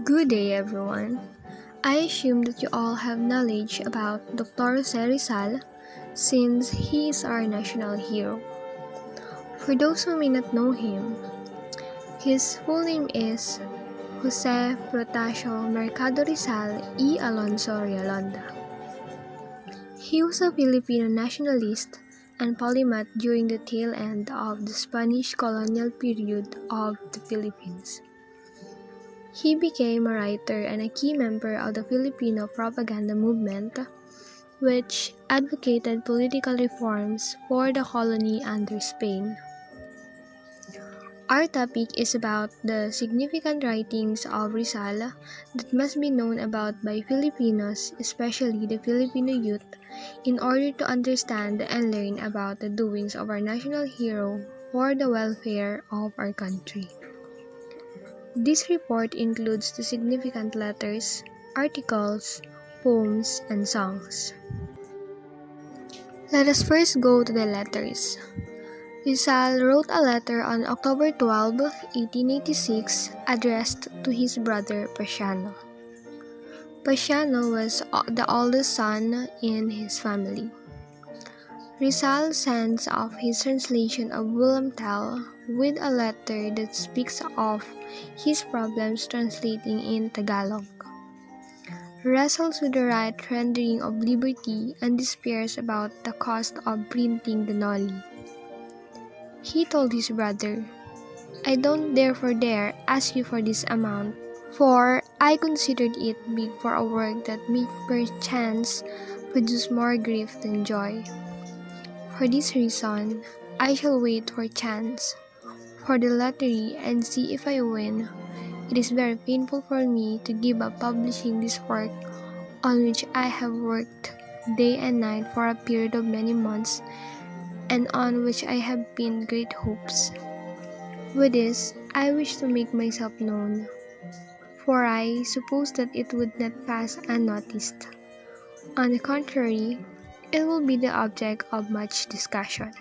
Good day, everyone. I assume that you all have knowledge about Dr. Rizal since he is our national hero. For those who may not know him, his full name is Jose Protasio Mercado Rizal y Alonso Realonda. He was a Filipino nationalist and polymath during the tail end of the Spanish colonial period of the Philippines. He became a writer and a key member of the Filipino propaganda movement, which advocated political reforms for the colony under Spain. Our topic is about the significant writings of Rizal that must be known about by Filipinos, especially the Filipino youth, in order to understand and learn about the doings of our national hero for the welfare of our country. This report includes the significant letters, articles, poems, and songs. Let us first go to the letters. Rizal wrote a letter on October 12, 1886, addressed to his brother Pasiano. Pasiano was the oldest son in his family. Rizal sends off his translation of William Tell with a letter that speaks of his problems translating in Tagalog. Wrestles with the right rendering of liberty and despairs about the cost of printing the Noli. He told his brother, "I don't therefore dare ask you for this amount, for I considered it big for a work that may perchance produce more grief than joy. For this reason, I shall wait for chance, for the lottery, and see if I win. It is very painful for me to give up publishing this work on which I have worked day and night for a period of many months, and on which I have pinned great hopes. With this, I wish to make myself known, for I suppose that it would not pass unnoticed. On the contrary, it will be the object of much discussion."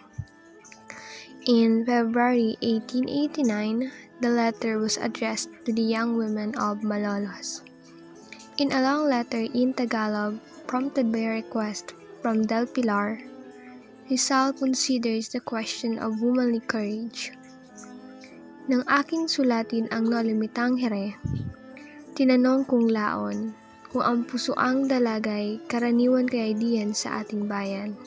In February 1889, the letter was addressed to the young women of Malolos. In a long letter in Tagalog, prompted by a request from Del Pilar, Rizal considers the question of womanly courage. "Nang aking sulatin ang nolimitanghere, tinanong kong laon, kung ang pusoang dalagay karaniwan kaya diyan sa ating bayan."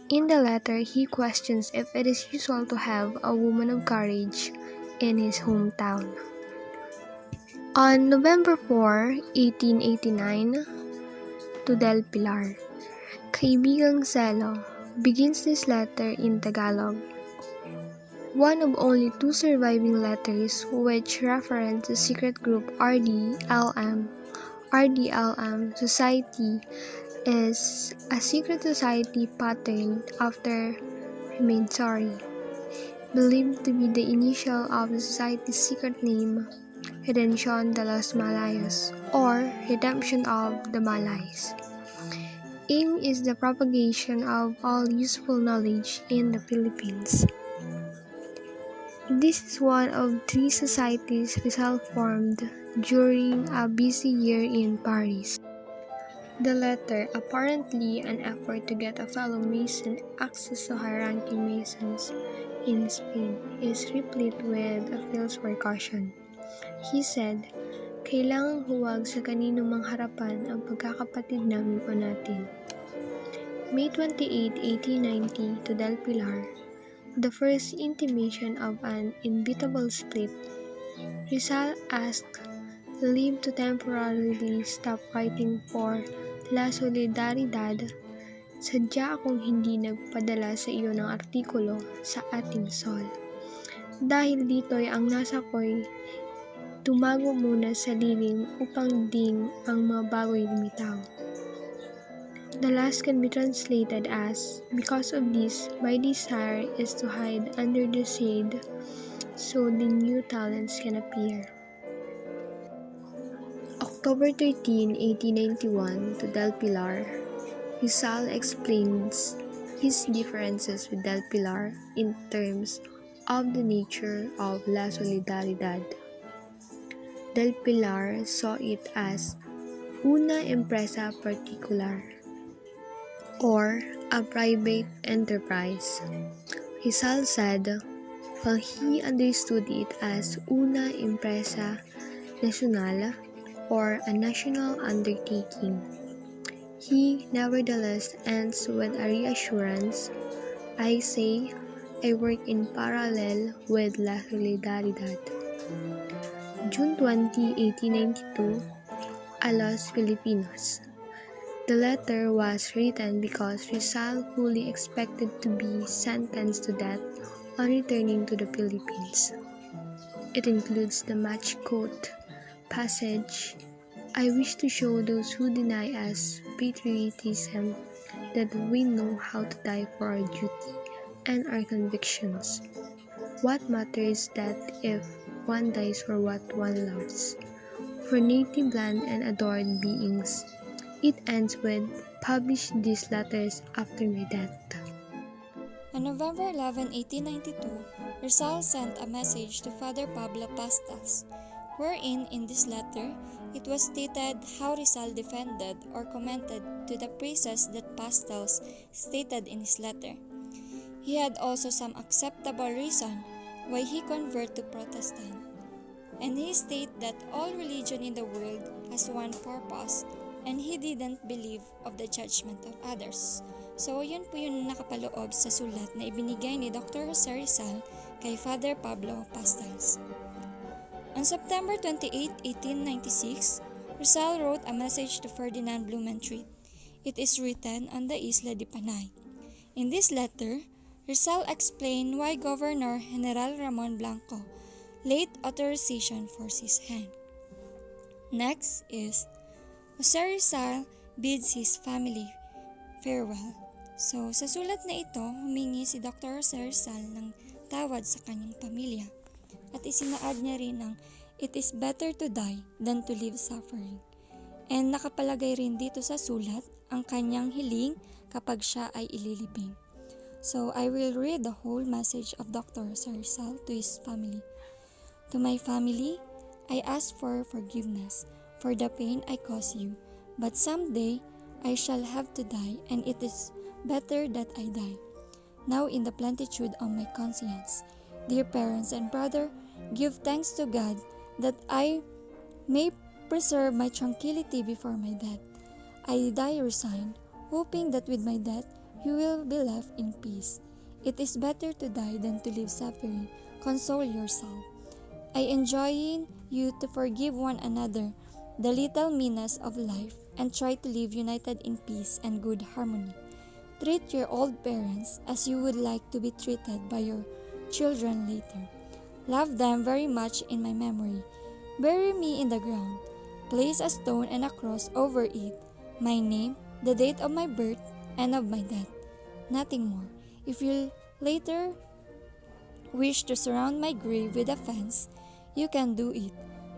In the letter, he questions if it is usual to have a woman of courage in his hometown. On November 4, 1889, to Del Pilar, Kaibigang Selo, begins this letter in Tagalog, one of only two surviving letters which reference the secret group RDLM. RDLM Society is a secret society patterned after Sorry, believed to be the initial of the society's secret name, Redención de los Malayos, or Redemption of the Malays. Aim is the propagation of all useful knowledge in the Philippines. This is one of three societies Rizal formed during a busy year in Paris. The letter, apparently an effort to get a fellow Mason access to high-ranking Masons in Spain, is replete with appeals for caution. He said, "Kailangang huwag sa kanino mang harapan ang pagkakapatid namin o natin." May 28, 1890, to Del Pilar, the first intimation of an inevitable split, Rizal asked leave to temporarily stop writing for La Solidaridad. "Sadya akong hindi nagpadala sa iyo ng artikulo sa ating Sol. Dahil dito'y ang nasa ko'y tumago muna sa lilim upang ding ang mga bago'y lumitaw." The last can be translated as, "Because of this, my desire is to hide under the shade so the new talents can appear." October 13, 1891, to Del Pilar, Rizal explains his differences with Del Pilar in terms of the nature of La Solidaridad. del Pilar saw it as una empresa particular or a private enterprise. Rizal said, while he understood it as una empresa nacional or a national undertaking, he nevertheless ends with a reassurance. I say, I work in parallel with La Solidaridad. June 20, 1892, a Los Filipinos. The letter was written because Rizal fully expected to be sentenced to death on returning to the Philippines. It includes the match quote passage, I wish to show those who deny us patriotism that we know how to die for our duty and our convictions. What matters that if one dies for what one loves? For native land and adored beings. It ends with, publish these letters after my death. On November 11, 1892, Rizal sent a message to Father Pablo Pastas, wherein in this letter, it was stated how Rizal defended or commented to the praises that Pastas stated in his letter. He had also some acceptable reason why he converted to Protestant. And he stated that all religion in the world has one purpose and he didn't believe of the judgment of others. So yun po yung nakapaloob sa sulat na ibinigay ni Dr. Jose Rizal kay Father Pablo Pastas. On September 28, 1896, Rizal wrote a message to Ferdinand Blumentritt. It is written on the Isla de Panay. In this letter, Rizal explained why Governor General Ramon Blanco late authorization for his hand. Next is Jose Rizal bids his family farewell. So, sa sulat na ito, humingi si Dr. Jose Rizal ng tawad sa kanyang pamilya at isinaad niya rin ng it is better to die than to live suffering. And nakapalagay rin dito sa sulat ang kanyang hiling kapag siya ay ililibing. So, I will read the whole message of Dr. Jose Rizal to his family. To my family, I ask for forgiveness for the pain I caused you, but someday I shall have to die, and it is better that I die. Now in the plenitude of my conscience, dear parents and brother, give thanks to God that I may preserve my tranquility before my death. I die resigned, hoping that with my death you will be left in peace. It is better to die than to live suffering. Console yourself. I enjoin you to forgive one another the little meanness of life and try to live united in peace and good harmony. Treat your old parents as you would like to be treated by your children later. Love them very much in my memory. Bury me in the ground. Place a stone and a cross over it, my name, the date of my birth, and of my death. Nothing more. If you later wish to surround my grave with a fence, you can do it.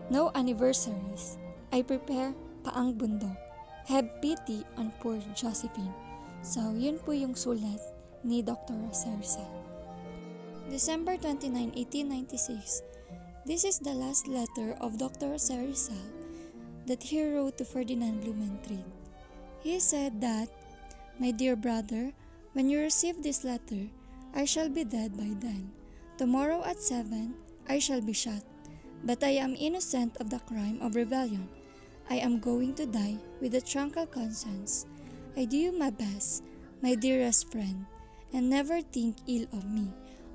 No anniversaries. I prepare paang bundok. Have pity on poor Josephine. So, yun po yung sulat ni Dr. Rizal. December 29, 1896. This is the last letter of Dr. Rizal that he wrote to Ferdinand Blumentritt. He said that, my dear brother, when you receive this letter, I shall be dead by then. Tomorrow at 7, I shall be shot. But I am innocent of the crime of rebellion. I am going to die with a tranquil conscience. I do you my best, my dearest friend, and never think ill of me.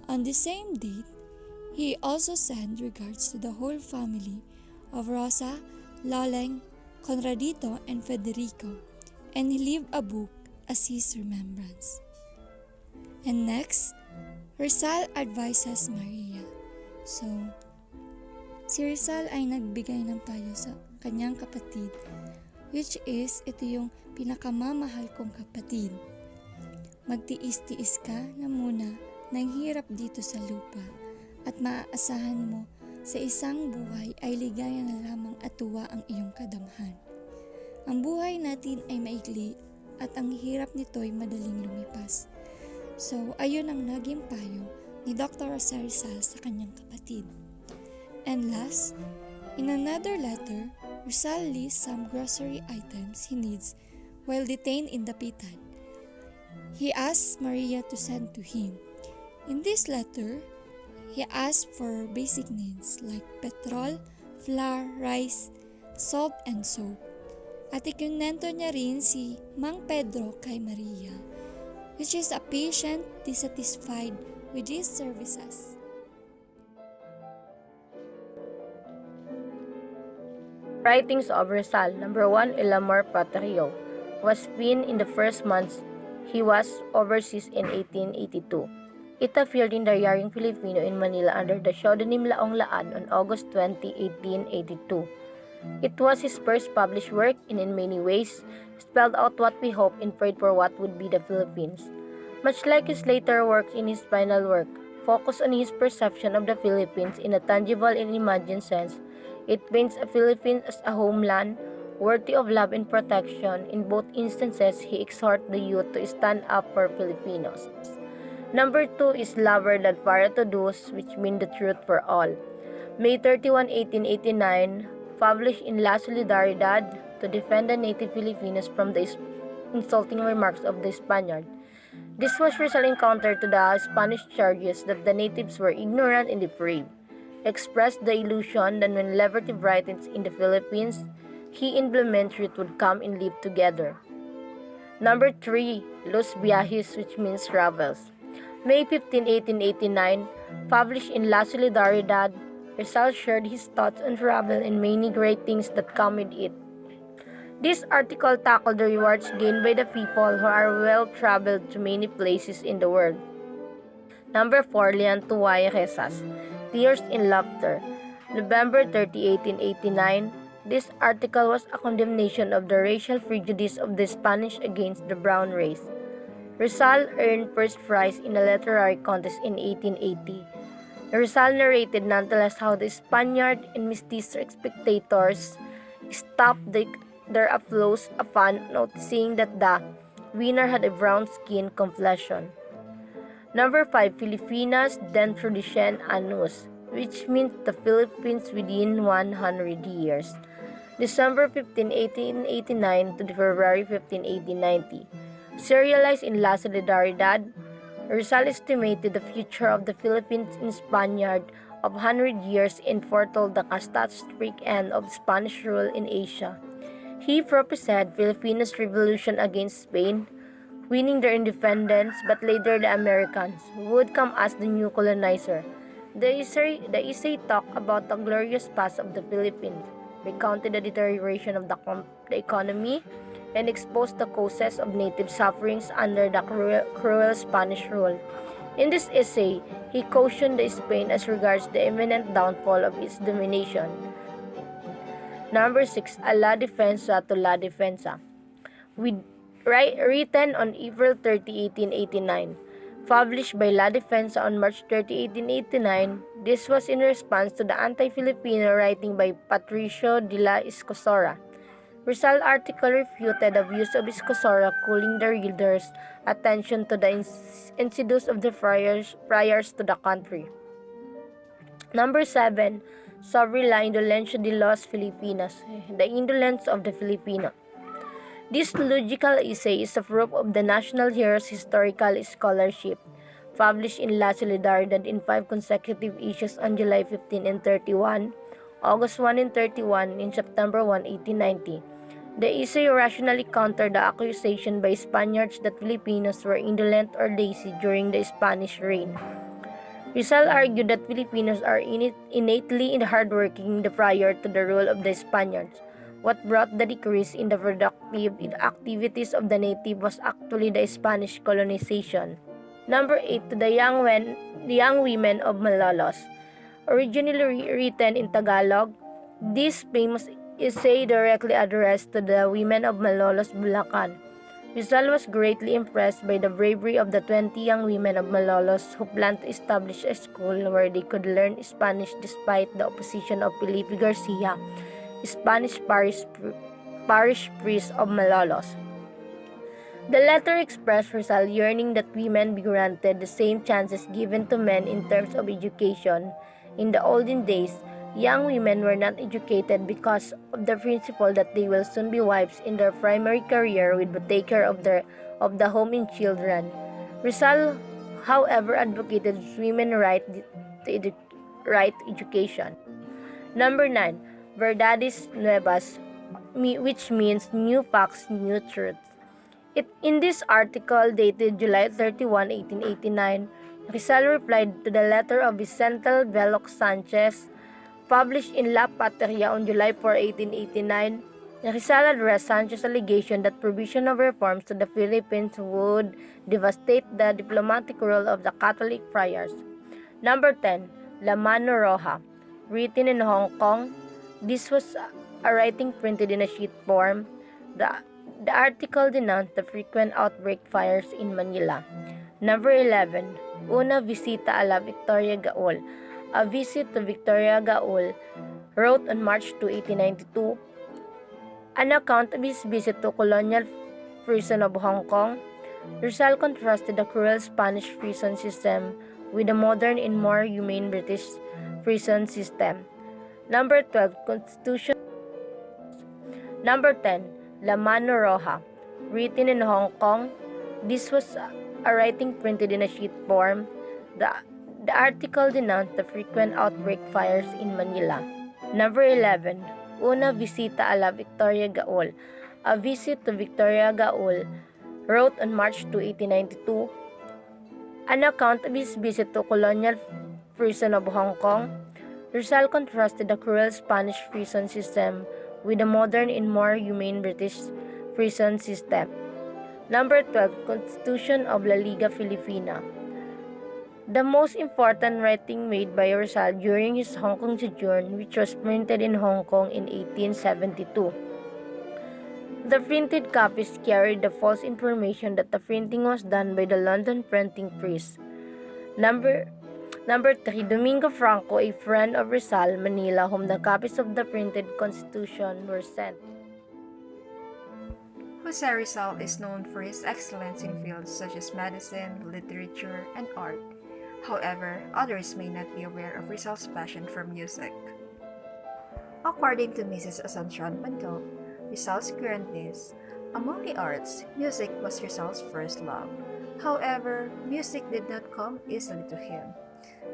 On the same date, he also sent regards to the whole family of Rosa, Laleng, Conradito, and Federico, and he left a book as his remembrance. And next, Rizal advises Maria. So, si Rizal ay nagbigay ng payo sa kanyang kapatid, which is ito yung pinakamamahal kong kapatid. Magtiis-tiis ka na muna ng hirap dito sa lupa at maaasahan mo sa isang buhay ay ligaya na lamang at tuwa ang iyong kadamhan. Ang buhay natin ay maikli at ang hirap nito ay madaling lumipas. So, ayun ang naging payo ni Dr. Jose Rizal sa kanyang kapatid. And last, In another letter, Rizal lists some grocery items he needs while detained in Dapitan. He asks Maria to send to him. In this letter, he asks for basic needs like petrol, flour, rice, salt, and soap. At ikinento niya rin si Mang Pedro kay Maria, which is a patient dissatisfied with his services. Writings of Rizal. Number 1, El Amor Patrio. Was penned in the first months he was overseas in 1882. It appeared in the Yaring Filipino in Manila under the pseudonym Laong Laan on August 20, 1882. It was his first published work and in many ways spelled out what we hoped and prayed for what would be the Philippines. Much like his later works in his final work, focused on his perception of the Philippines in a tangible and imagined sense, it paints a Philippines as a homeland worthy of love and protection. In both instances, he exhorts the youth to stand up for Filipinos. Number 2 is La Verdad para Todos, which means the truth for all. May 31, 1889, published in La Solidaridad to defend the native Filipinos from the insulting remarks of the Spaniard. This was Rizal encounter to the Spanish charges that the natives were ignorant and depraved, expressed the illusion that when liberty brightens in the Philippines, he and Blumentritt would come and live together. Number 3, Los Viajes, which means travels. May 15, 1889, published in La Solidaridad, Rizal shared his thoughts on travel and many great things that come with it. This article tackled the rewards gained by the people who are well-traveled to many places in the world. Number 4, Liantuay Rezas, Tears and Laughter. November 30, 1889, this article was a condemnation of the racial prejudice of the Spanish against the brown race. Rizal earned first prize in a literary contest in 1880. Rizal narrated nonetheless how the Spaniard and mestizo spectators stopped their applause upon noticing that the winner had a brown-skinned complexion. Number 5, Filipinas dentro de 100 años, which means the Philippines within 100 years. December 15, 1889 to February 15, 1890. Serialized in La Solidaridad, Rizal estimated the future of the Philippines in Spaniard of 100 years and foretold the catastrophic end of Spanish rule in Asia. He prophesied Filipinos' revolution against Spain, winning their independence, but later the Americans would come as the new colonizer. The essay talked about the glorious past of the Philippines, recounted the deterioration of the economy, and exposed the causes of native sufferings under the cruel Spanish rule. In this essay, he cautioned Spain as regards the imminent downfall of its domination. Number 6, A La Defensa to La Defensa, written on April 30, 1889. Published by La Defensa on March 30, 1889, this was in response to the anti-Filipino writing by Patricio de la Escosora. Rizal article refuted the views of Escosora, calling the reader's attention to the insidious of the friars to the country. Number 7, Sobre la Indolencia de los Filipinos, the indolence of the Filipino. This logical essay is a proof of the national hero's historical scholarship, published in La Solidaridad in 5 consecutive issues on July 15 and 31, August 1 and 31, and September 1, 1890. The essay rationally countered the accusation by Spaniards that Filipinos were indolent or lazy during the Spanish reign. Rizal argued that Filipinos are innately hardworking prior to the rule of the Spaniards. What brought the decrease in the productive activities of the native was actually the Spanish colonization. Number 8, to the young women of Malolos. Originally written in Tagalog, this famous essay directly addressed to the women of Malolos, Bulacan. Rizal was greatly impressed by the bravery of the 20 young women of Malolos who planned to establish a school where they could learn Spanish despite the opposition of Felipe Garcia, Spanish parish priest of Malolos. The letter expressed Rizal's yearning that women be granted the same chances given to men in terms of education. In the olden days, Young women were not educated because of the principle that they will soon be wives in their primary career would take care of the home and children. Rizal, however, advocated women's right education. Number 9. Verdades Nuevas, which means new facts, new truths. In this article dated July 31, 1889, Rizal replied to the letter of Vicente Veloc Sanchez, published in La Patria on July 4, 1889. Rizal addressed Sanchez's allegation that provision of reforms to the Philippines would devastate the diplomatic role of the Catholic friars. Number 10. La Mano Roja, written in Hong Kong. This was a writing printed in a sheet form. The article denounced the frequent outbreak fires in Manila. Number 11. Una visita a la Victoria Gaol. A visit to Victoria Gaol, wrote on March 2, 1892, an account of his visit to colonial prison of Hong Kong. Rizal contrasted the cruel Spanish prison system with the modern and more humane British prison system. Number 12. Constitution. Number 10. La Mano Roja, written in Hong Kong. This was a writing printed in a sheet form. The article denounced the frequent outbreak fires in Manila. Number 11. Una visita a la Victoria Gaol. A visit to Victoria Gaol, wrote on March 2, 1892, an account of his visit to colonial prison of Hong Kong. Rizal contrasted the cruel Spanish prison system with the modern and more humane British prison system. Number 12. Constitution of La Liga Filipina. The most important writing made by Rizal during his Hong Kong sojourn, which was printed in Hong Kong in 1872. The printed copies carried the false information that the printing was done by the London printing press. Number 3. Domingo Franco, a friend of Rizal, Manila, whom the copies of the printed Constitution were sent. Jose Rizal is known for his excellence in fields such as medicine, literature, and art. However, others may not be aware of Rizal's passion for music. According to Mrs. Asuncion Panto, Rizal's current niece, among the arts, music was Rizal's first love. However, music did not come easily to him.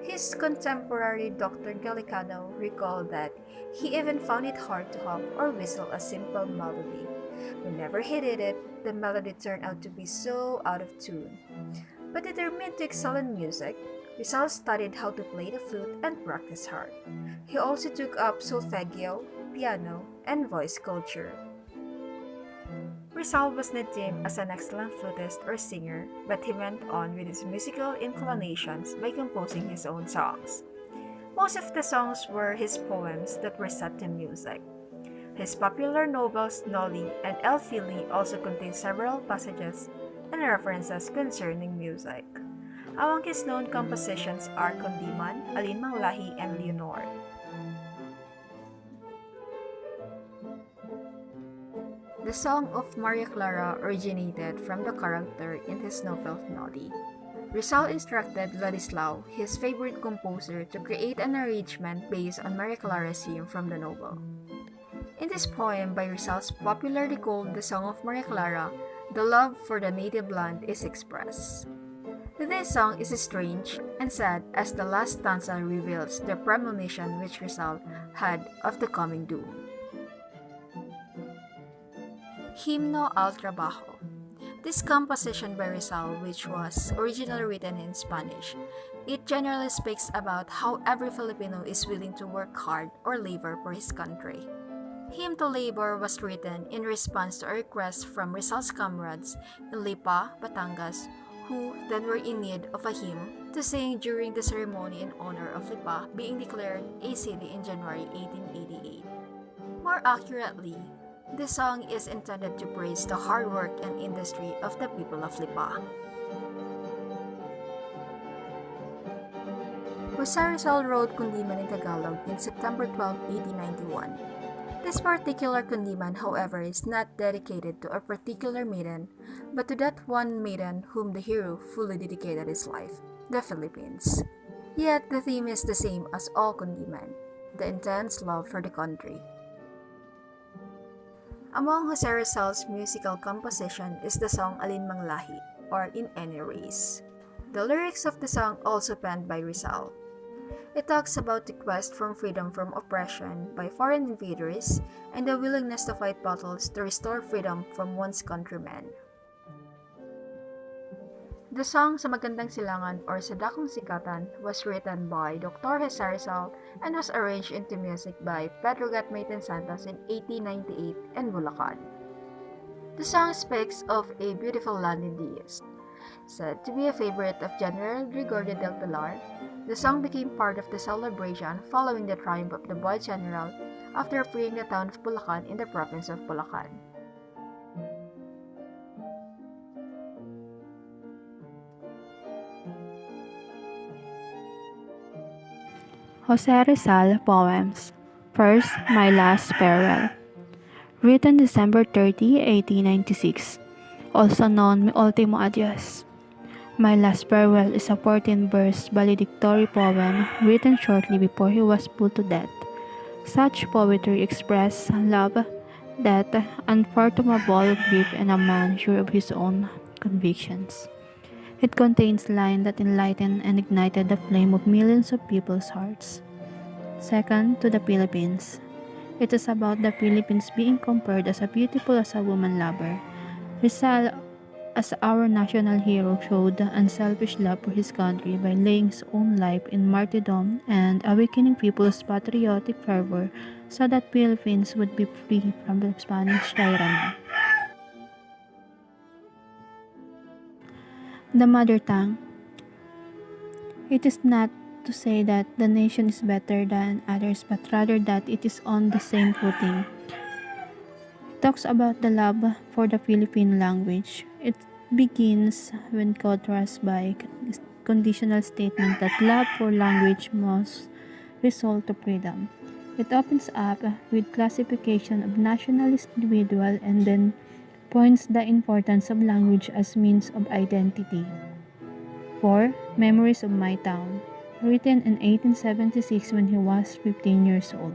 His contemporary Dr. Gallicano recalled that he even found it hard to hum or whistle a simple melody. Whenever he did it, the melody turned out to be so out of tune. But determined to excel in music, Rizal studied how to play the flute and practice hard. He also took up solfeggio, piano, and voice culture. Rizal was not deemed as an excellent flutist or singer, but he went on with his musical inclinations by composing his own songs. Most of the songs were his poems that were set to music. His popular novels Noli and El Fili also contain several passages and references concerning music. Among his known compositions are Kundiman, Alinmang Lahi, and Leonor. The song of Maria Clara originated from the character in his novel Noli. Rizal instructed Ladislao, his favorite composer, to create an arrangement based on Maria Clara's theme from the novel. In this poem by Rizal's popularly called the Song of Maria Clara, the love for the native land is expressed. This song is strange and sad as the last stanza reveals the premonition which Rizal had of the coming doom. Himno al Trabajo. This composition by Rizal, which was originally written in Spanish, it generally speaks about how every Filipino is willing to work hard or labor for his country. Hymn to Labor was written in response to a request from Rizal's comrades in Lipa, Batangas, who then were in need of a hymn to sing during the ceremony in honor of Lipa being declared a city in January 1888. More accurately, this song is intended to praise the hard work and industry of the people of Lipa. Jose Rizal wrote Kundiman in Tagalog in September 12, 1891. This particular Kundiman, however, is not dedicated to a particular maiden, but to that one maiden whom the hero fully dedicated his life, the Philippines. Yet the theme is the same as all Kundiman. the intense love for the country. Among Jose Rizal's musical composition is the song Alin Mang Lahi, or In Any Race. The lyrics of the song also penned by Rizal. It talks about the quest for freedom from oppression by foreign invaders and the willingness to fight battles to restore freedom from one's countrymen. The song Sa Magandang Silangan or Sa Dakong Sikatan was written by Dr. Jose Rizal and was arranged into music by Pedro Gatmaitan Santos in 1898 in Bulacan. The song speaks of a beautiful land in the east. Said to be a favorite of General Gregorio del Pilar, the song became part of the celebration following the triumph of the boy general after freeing the town of Bulacan in the province of Bulacan. Jose Rizal Poems. First, My Last Farewell. Written December 30, 1896. Also known Mi Ultimo Adios. My Last Farewell is a 14-verse valedictory poem written shortly before he was put to death. Such poetry expresses love, death, unfathomable grief, and a man sure of his own convictions. It contains lines that enlightened and ignited the flame of millions of people's hearts. Second, to the Philippines. It is about the Philippines being compared as beautiful as a woman lover. Rizal, as our national hero, showed unselfish love for his country by laying his own life in martyrdom and awakening people's patriotic fervor so that Philippines would be free from the Spanish tyranny. The mother tongue. It is not to say that the nation is better than others, but rather that it is on the same footing. It talks about the love for the Philippine language. It begins when contrasted by conditional statement that love for language must result to freedom. It opens up with classification of nationalist individual and then points the importance of language as means of identity. 4. Memories of My Town. Written in 1876 when he was 15 years old.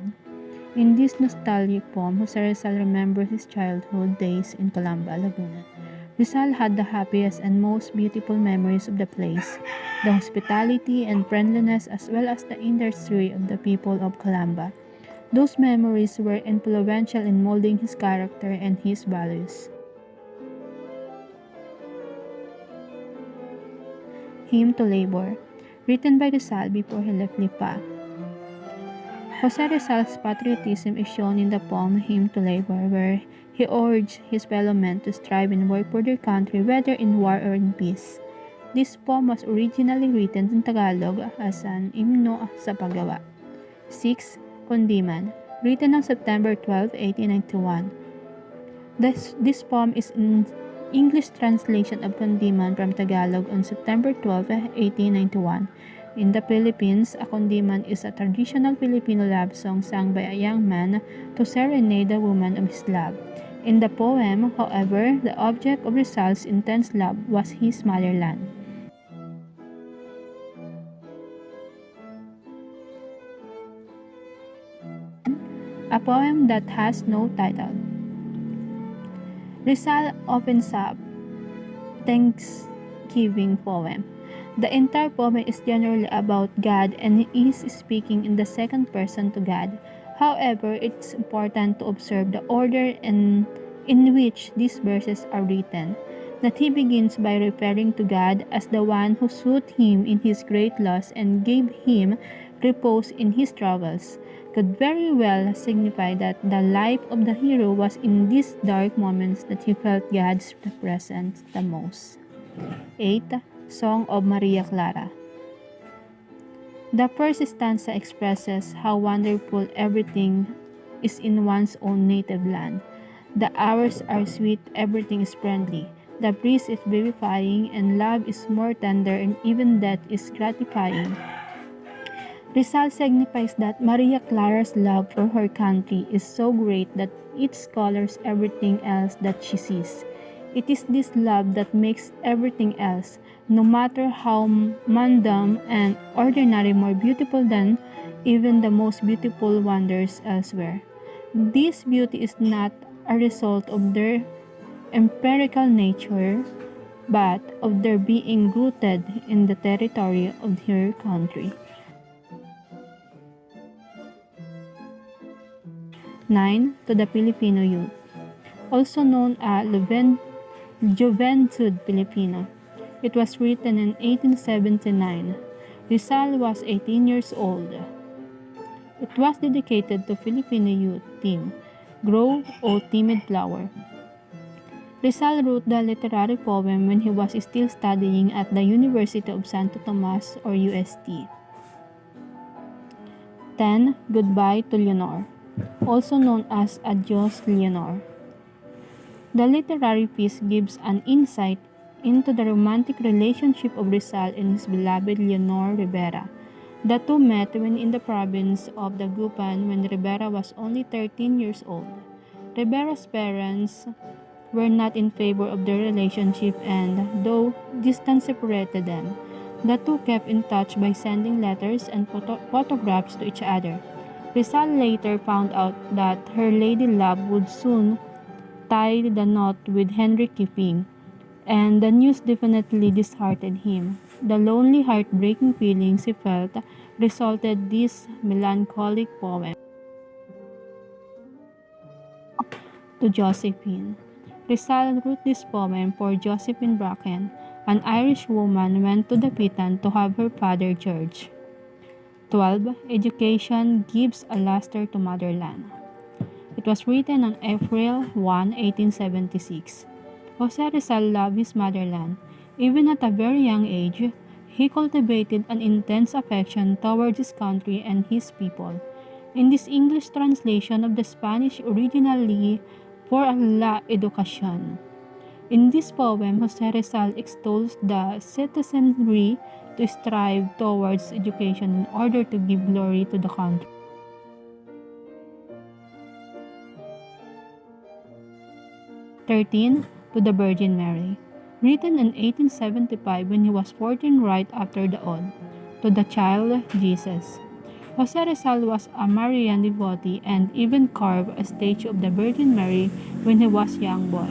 In this nostalgic poem, Jose Rizal remembers his childhood days in Calamba, Laguna. Rizal had the happiest and most beautiful memories of the place, the hospitality and friendliness as well as the industry of the people of Calamba. Those memories were influential in molding his character and his values. Hymn to Labor. Written by Rizal before he left Lipa. Jose Rizal's patriotism is shown in the poem Hymn to Labor, where he urged his fellow men to strive and work for their country whether in war or in peace. This poem was originally written in Tagalog as an himno sa paggawa. 6. Kundiman. Written on September 12, 1891. This poem is in English translation of Kundiman from Tagalog on September 12, 1891. In the Philippines, a kundiman is a traditional Filipino love song sung by a young man to serenade the woman of his love. In the poem, however, the object of Rizal's intense love was his motherland. A poem that has no title. Rizal opens up Thanksgiving poem. The entire poem is generally about God and he is speaking in the second person to God. However, it's important to observe the order in which these verses are written. That he begins by referring to God as the one who soothed him in his great loss and gave him repose in his troubles, could very well signify that the life of the hero was in these dark moments that he felt God's presence the most. 8. Song of Maria Clara. The first stanza expresses how wonderful everything is in one's own native land. The hours are sweet, everything is friendly. The breeze is vivifying, and love is more tender, and even death is gratifying. Rizal signifies that Maria Clara's love for her country is so great that it colors everything else that she sees. It is this love that makes everything else, no matter how mundane and ordinary, more beautiful than even the most beautiful wonders elsewhere. This beauty is not a result of their empirical nature, but of their being rooted in the territory of their country. 9. To the Filipino youth, also known as Juventud Filipina. It was written in 1879. Rizal was 18 years old. It was dedicated to Filipino youth theme, Grow, O Timid Flower. Rizal wrote the literary poem when he was still studying at the University of Santo Tomas or UST. 10. Goodbye to Leonor, also known as Adios Leonor. The literary piece gives an insight into the romantic relationship of Rizal and his beloved Leonor Rivera. The two met when in the province of Dagupan when Rivera was only 13 years old. Rivera's parents were not in favor of their relationship, and though distance separated them, the two kept in touch by sending letters and photographs to each other. Rizal later found out that her lady love would soon tie the knot with Henry Kipping, and the news definitely disheartened him. The lonely, heartbreaking feelings he felt resulted this melancholic poem. To Josephine. Rizal wrote this poem for Josephine Bracken, an Irish woman went to the Pitan to have her father judged. 12. Education gives a luster to motherland. It was written on April 1, 1876. Jose Rizal loved his motherland. Even at a very young age, he cultivated an intense affection towards his country and his people. In this English translation of the Spanish originally for la educación. In this poem, Jose Rizal extols the citizenry to strive towards education in order to give glory to the country. 13. To the Virgin Mary. Written in 1875 when he was 14 right after the Ode. To the Child Jesus. Jose Rizal was a Marian devotee and even carved a statue of the Virgin Mary when he was a young boy.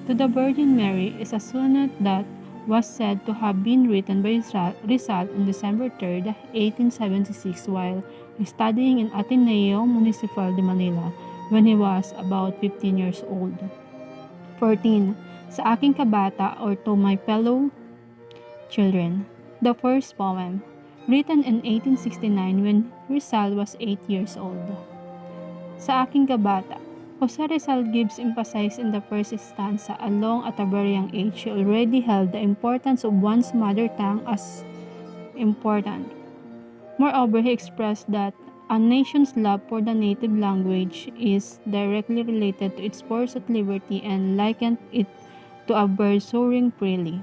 To the Virgin Mary is a sonnet that was said to have been written by Rizal on December 3, 1876 while studying in Ateneo Municipal de Manila when he was about 15 years old. 14. Sa Aking Kabata or To My Fellow Children. The first poem, written in 1869 when Rizal was 8 years old. Sa Aking Kabata, Jose Rizal gives emphasis in the first stanza along at a very young age he already held the importance of one's mother tongue as important. Moreover, he expressed that a nation's love for the native language is directly related to its pursuit of liberty and likened it to a bird soaring freely.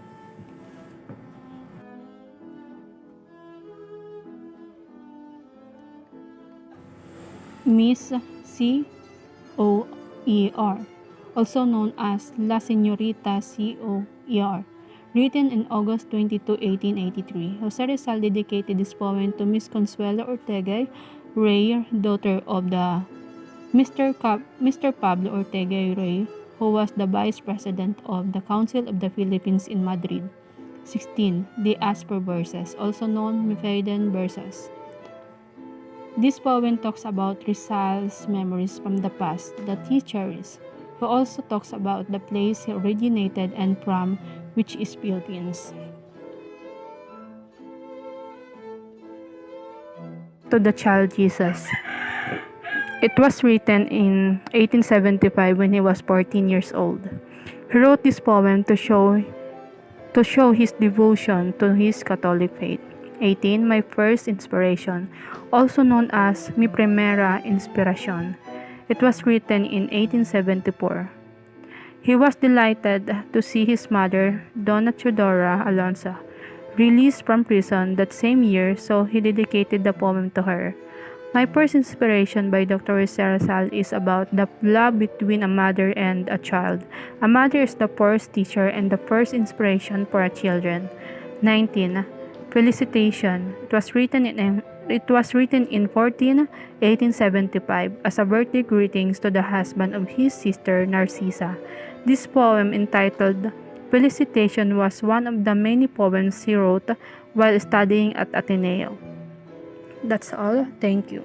Miss C.O.E.R., also known as La Señorita C.O.E.R., written in August 22, 1883. Jose Rizal dedicated this poem to Miss Consuelo Ortega Rey, daughter of the Mr. Pablo Ortega Rey, who was the Vice President of the Council of the Philippines in Madrid. 16. The Asper Verses, also known Mephidian Verses. This poem talks about Rizal's memories from the past that he cherishes. He also talks about the place he originated and from, which is Philippines. To the Child Jesus. It was written in 1875 when he was 14 years old. He wrote this poem to show his devotion to his Catholic faith. 18. My First Inspiration, also known as Mi Primera Inspiración. It was written in 1874. He was delighted to see his mother, Donna Teodora Alonso, released from prison that same year, so he dedicated the poem to her. My first inspiration by Dr. Rizal is about the love between a mother and a child. A mother is the first teacher and the first inspiration for our children. 19. Felicitation. It was written in 1875 as a birthday greetings to the husband of his sister Narcissa. This poem entitled Felicitation was one of the many poems he wrote while studying at Ateneo. That's all. Thank you.